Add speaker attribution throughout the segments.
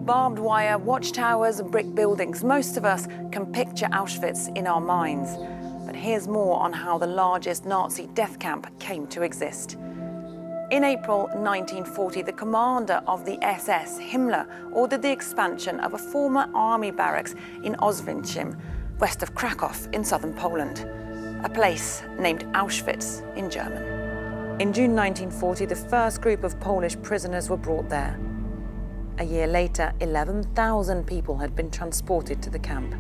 Speaker 1: Barbed wire, watchtowers, brick buildings. Most of us can picture Auschwitz in our minds. But here's more on how the largest Nazi death camp came to exist. In April 1940, the commander of the SS, Himmler, ordered the expansion of a former army barracks in Oswiecim, west of Krakow in southern Poland, a place named Auschwitz in German. In June 1940, the first group of Polish prisoners were brought there. A year later, 11,000 people had been transported to the camp.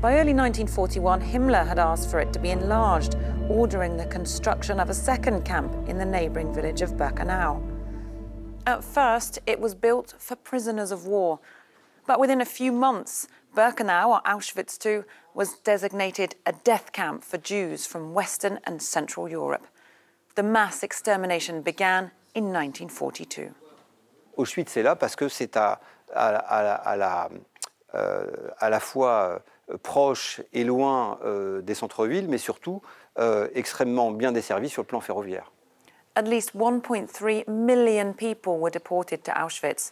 Speaker 1: By early 1941, Himmler had asked for it to be enlarged, ordering the construction of a second camp in the neighboring village of Birkenau. At first, it was built for prisoners of war, but within a few months, Birkenau, or Auschwitz II, was designated a death camp for Jews from Western and Central Europe. The mass extermination began in 1942.
Speaker 2: Auschwitz est là parce que c'est à la fois proche et loin des centres-villes, mais surtout extrêmement bien desservi sur le plan ferroviaire.
Speaker 1: At least 1.3 million people were deported to Auschwitz.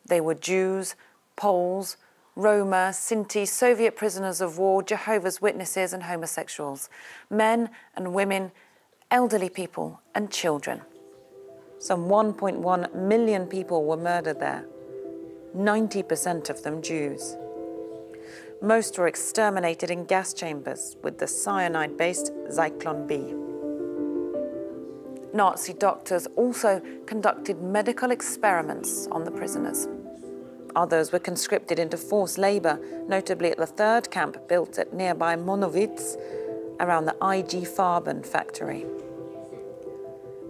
Speaker 1: They were Jews, Poles, Roma, Sinti, Soviet prisoners of war, Jehovah's Witnesses and homosexuals, men and women, elderly people and children. Some 1.1 million people were murdered there, 90% of them Jews. Most were exterminated in gas chambers with the cyanide-based Zyklon B. Nazi doctors also conducted medical experiments on the prisoners. Others were conscripted into forced labor, notably at the third camp built at nearby Monowitz, around the IG Farben factory.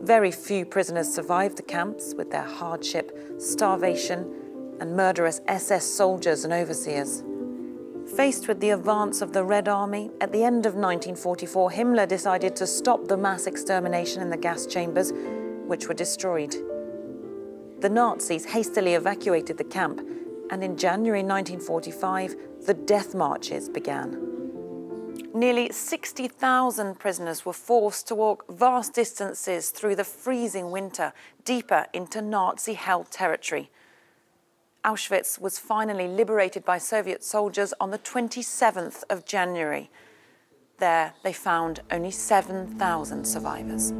Speaker 1: Very few prisoners survived the camps with their hardship, starvation, and murderous SS soldiers and overseers. Faced with the advance of the Red Army, at the end of 1944, Himmler decided to stop the mass extermination in the gas chambers, which were destroyed. The Nazis hastily evacuated the camp, and in January 1945, the death marches began. Nearly 60,000 prisoners were forced to walk vast distances through the freezing winter, deeper into Nazi-held territory. Auschwitz was finally liberated by Soviet soldiers on the 27th of January. There, they found only 7,000 survivors.